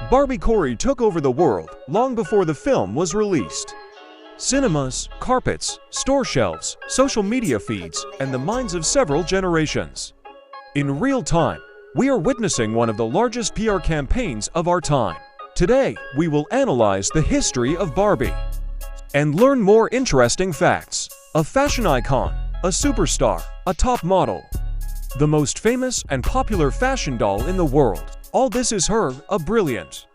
Barbie Corey took over the world long before the film was released. Cinemas, carpets, store shelves, social media feeds, and the minds of several generations. In real time, we are witnessing one of the largest PR campaigns of our time. Today, we will analyze the history of Barbie and learn more interesting facts. A fashion icon, a superstar, a top model, the most famous and popular fashion doll in the world. All this is her, a brilliant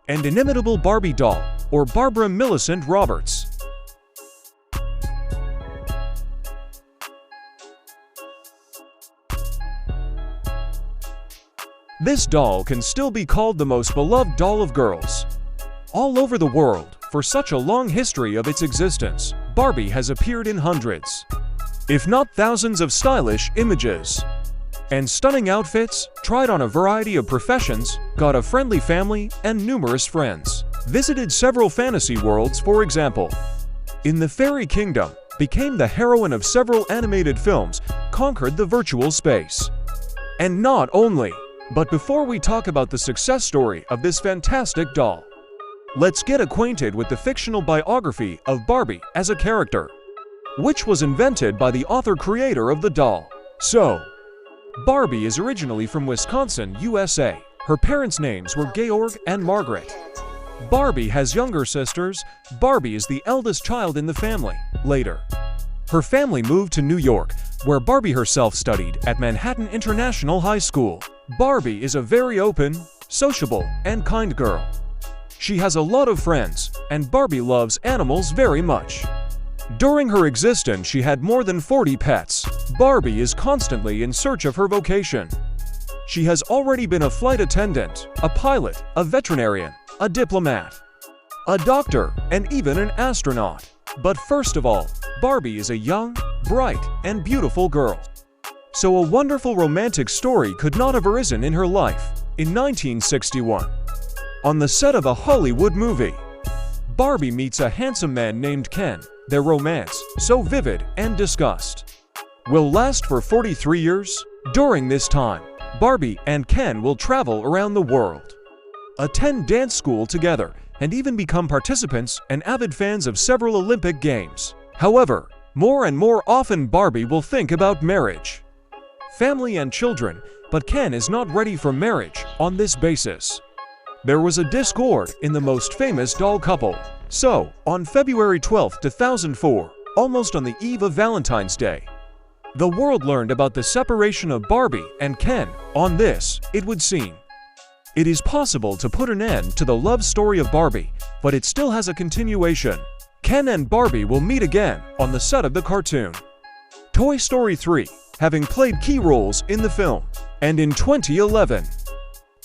and inimitable Barbie doll, or Barbara Millicent Roberts. This doll can still be called the most beloved doll of girls all over the world. For such a long history of its existence, Barbie has appeared in hundreds, if not thousands of stylish images and stunning outfits, tried on a variety of professions, got a friendly family and numerous friends, visited several fantasy worlds, for example, in the fairy kingdom, became the heroine of several animated films, conquered the virtual space. And not only, but before we talk about the success story of this fantastic doll, let's get acquainted with the fictional biography of Barbie as a character, which was invented by the author-creator of the doll. So, Barbie is originally from Wisconsin, USA. Her parents' names were Georg and Margaret. Barbie has younger sisters. Barbie is the eldest child in the family. Later, her family moved to New York, where Barbie herself studied at Manhattan International High School. Barbie is a very open, sociable, and kind girl. She has a lot of friends, and Barbie loves animals very much. During her existence, she had more than 40 pets. Barbie is constantly in search of her vocation. She has already been a flight attendant, a pilot, a veterinarian, a diplomat, a doctor, and even an astronaut. But first of all, Barbie is a young, bright, and beautiful girl. So a wonderful romantic story could not have arisen in her life. In 1961, on the set of a Hollywood movie, Barbie meets a handsome man named Ken. Their romance, so vivid and discussed, will last for 43 years. During this time, Barbie and Ken will travel around the world, attend dance school together, and even become participants and avid fans of several Olympic Games. However, more and more often Barbie will think about marriage, family, and children, but Ken is not ready for marriage. On this basis, there was a discord in the most famous doll couple. So, on February 12, 2004, almost on the eve of Valentine's Day, the world learned about the separation of Barbie and Ken. On this, it would seem, it is possible to put an end to the love story of Barbie, but it still has a continuation. Ken and Barbie will meet again on the set of the cartoon Toy Story 3, having played key roles in the film. And in 2011,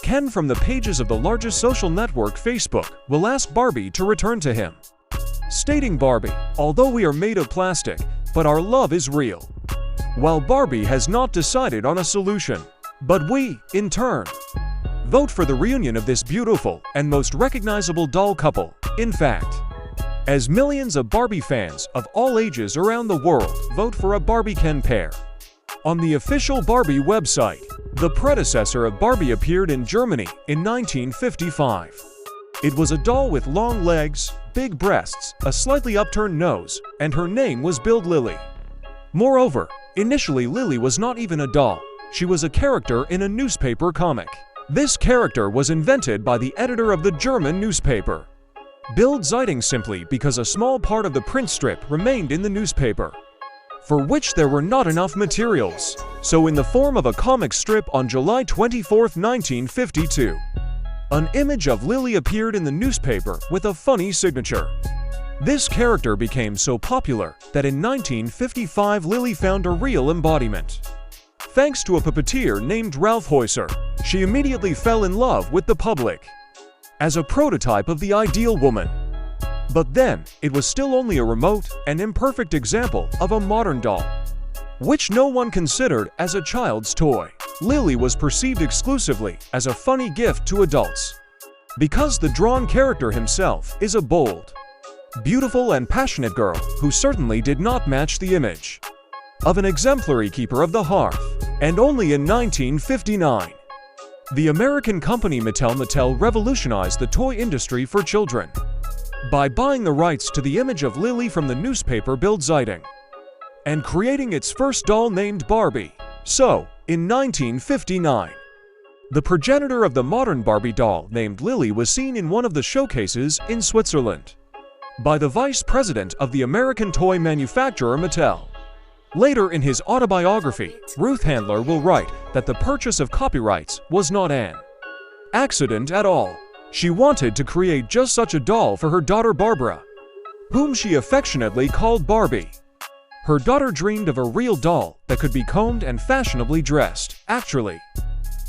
Ken, from the pages of the largest social network, Facebook, will ask Barbie to return to him, stating, "Barbie, although we are made of plastic, but our love is real." While Barbie has not decided on a solution, but we, in turn, vote for the reunion of this beautiful and most recognizable doll couple. In fact, as millions of Barbie fans of all ages around the world vote for a Barbie-Ken pair. On the official Barbie website, the predecessor of Barbie appeared in Germany in 1955. It was a doll with long legs, big breasts, a slightly upturned nose, and her name was billed Lily. Moreover, initially Lily was not even a doll. She was a character in a newspaper comic. This character was invented by the editor of the German newspaper Bild Zeitung, simply because a small part of the print strip remained in the newspaper, for which there were not enough materials. So in the form of a comic strip on July 24, 1952, an image of Lily appeared in the newspaper with a funny signature. This character became so popular that in 1955 Lily found a real embodiment. Thanks to a puppeteer named Ralph Heusser, she immediately fell in love with the public as a prototype of the ideal woman. But then, it was still only a remote and imperfect example of a modern doll, which no one considered as a child's toy. Lily was perceived exclusively as a funny gift to adults, because the drawn character himself is a bold, beautiful, and passionate girl who certainly did not match the image of an exemplary keeper of the hearth. And only in 1959 The American company Mattel revolutionized the toy industry for children by buying the rights to the image of Lily from the newspaper Bild Zeitung and creating its first doll named Barbie. So, in 1959, the progenitor of the modern Barbie doll named Lily was seen in one of the showcases in Switzerland by the vice president of the American toy manufacturer Mattel. Later in his autobiography, Ruth Handler will write that the purchase of copyrights was not an accident at all. She wanted to create just such a doll for her daughter Barbara, whom she affectionately called Barbie. Her daughter dreamed of a real doll that could be combed and fashionably dressed. Actually,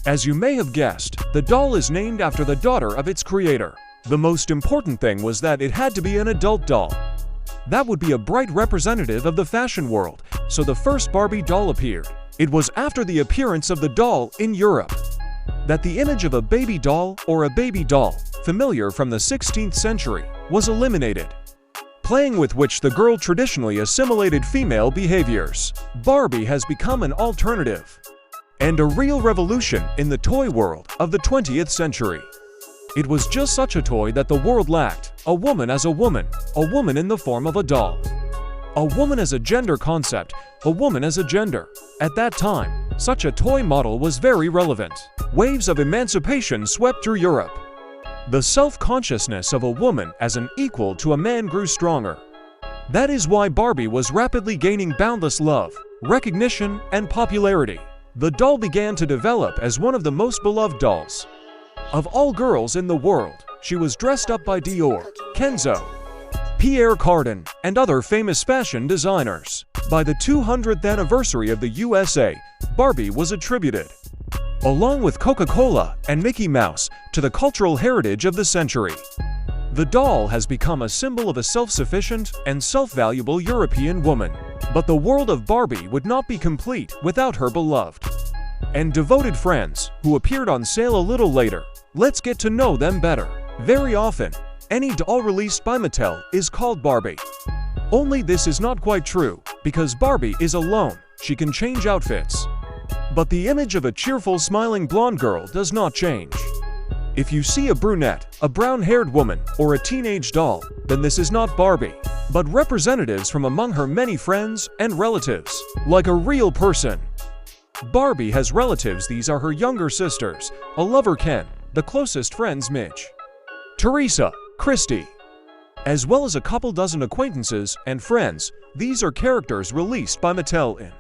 as you may have guessed, the doll is named after the daughter of its creator. The most important thing was that it had to be an adult doll. That would be a bright representative of the fashion world, so the first Barbie doll appeared. It was after the appearance of the doll in Europe that the image of a baby doll or a baby doll, familiar from the 16th century, was eliminated, playing with which the girl traditionally assimilated female behaviors. Barbie has become an alternative and a real revolution in the toy world of the 20th century. It was just such a toy that the world lacked: a woman as a woman in the form of a doll. A woman as a gender concept, a woman as a gender. At that time, such a toy model was very relevant. Waves of emancipation swept through Europe. The self-consciousness of a woman as an equal to a man grew stronger. That is why Barbie was rapidly gaining boundless love, recognition, and popularity. The doll began to develop as one of the most beloved dolls of all girls in the world. She was dressed up by Dior, Kenzo, Pierre Cardin, and other famous fashion designers. By the 200th anniversary of the USA, Barbie was attributed, along with Coca-Cola and Mickey Mouse, to the cultural heritage of the century. The doll has become a symbol of a self-sufficient and self-valuable European woman. But the world of Barbie would not be complete without her beloved and devoted friends, who appeared on sale a little later. Let's get to know them better. Very often, any doll released by Mattel is called Barbie. Only this is not quite true, because Barbie is alone. She can change outfits, but the image of a cheerful, smiling blonde girl does not change. If you see a brunette, a brown-haired woman, or a teenage doll, then this is not Barbie, but representatives from among her many friends and relatives, like a real person. Barbie has relatives. These are her younger sisters, a lover Ken, the closest friends Mitch, Teresa, Christy, as well as a couple dozen acquaintances and friends. These are characters released by Mattel in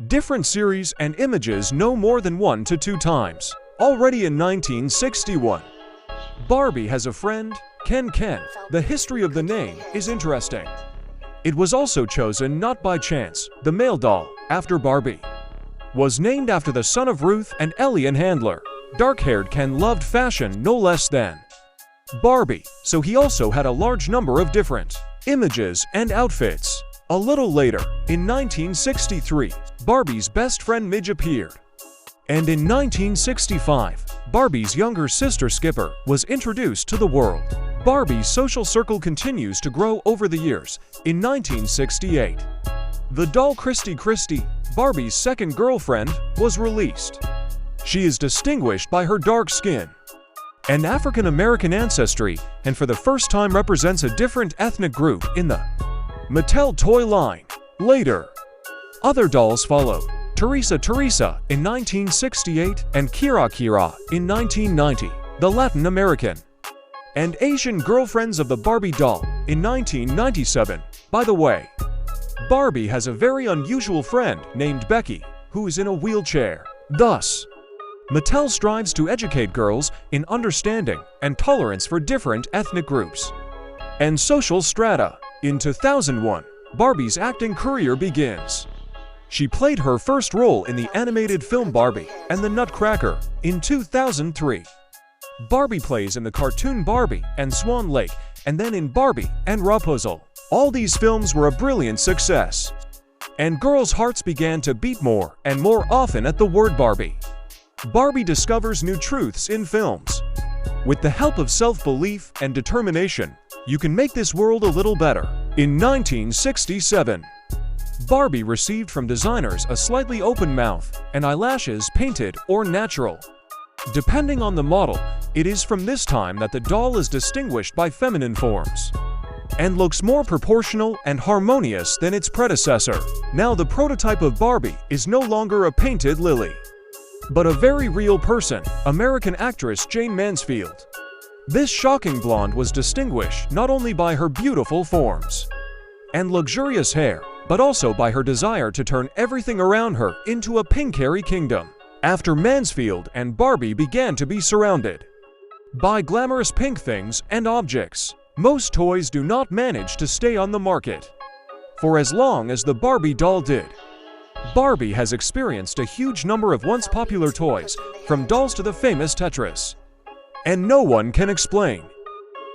different series and images no more than 1 to 2 times. Already in 1961, Barbie has a friend, Ken. The history of the name is interesting. It was also chosen not by chance. The male doll, after Barbie, was named after the son of Ruth and Elian Handler. Dark-haired Ken loved fashion no less than Barbie, so he also had a large number of different images and outfits. A little later, in 1963, Barbie's best friend Midge appeared. And in 1965, Barbie's younger sister Skipper was introduced to the world. Barbie's social circle continues to grow over the years. In 1968, the doll Christy, Barbie's second girlfriend, was released. She is distinguished by her dark skin and African-American ancestry, and for the first time represents a different ethnic group in the Mattel toy line. Later, other dolls followed. Teresa in 1968 and Kira in 1990, the Latin American and Asian girlfriends of the Barbie doll, in 1997. By the way, Barbie has a very unusual friend named Becky, who is in a wheelchair. Thus, Mattel strives to educate girls in understanding and tolerance for different ethnic groups and social strata. In 2001, Barbie's acting career begins. She played her first role in the animated film Barbie and the Nutcracker. In 2003, Barbie plays in the cartoon Barbie and Swan Lake, and then in Barbie and Rapunzel. All these films were a brilliant success, and girls' hearts began to beat more and more often at the word Barbie. Barbie discovers new truths in films. With the help of self-belief and determination, you can make this world a little better. In 1967, Barbie received from designers a slightly open mouth and eyelashes painted or natural. Depending on the model, it is from this time that the doll is distinguished by feminine forms and looks more proportional and harmonious than its predecessor. Now the prototype of Barbie is no longer a painted lily, but a very real person, American actress Jane Mansfield. This shocking blonde was distinguished not only by her beautiful forms and luxurious hair, but also by her desire to turn everything around her into a pink-hairy kingdom. After Mansfield and Barbie began to be surrounded by glamorous pink things and objects, most toys do not manage to stay on the market for as long as the Barbie doll did. Barbie has experienced a huge number of once popular toys, from dolls to the famous Tetris, and no one can explain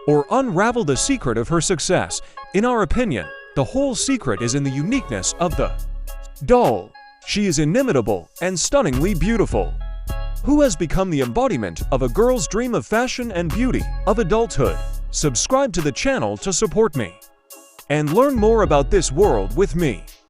or unravel the secret of her success. In our opinion, the whole secret is in the uniqueness of the doll. She is inimitable and stunningly beautiful, who has become the embodiment of a girl's dream of fashion and beauty of adulthood. Subscribe to the channel to support me and learn more about this world with me.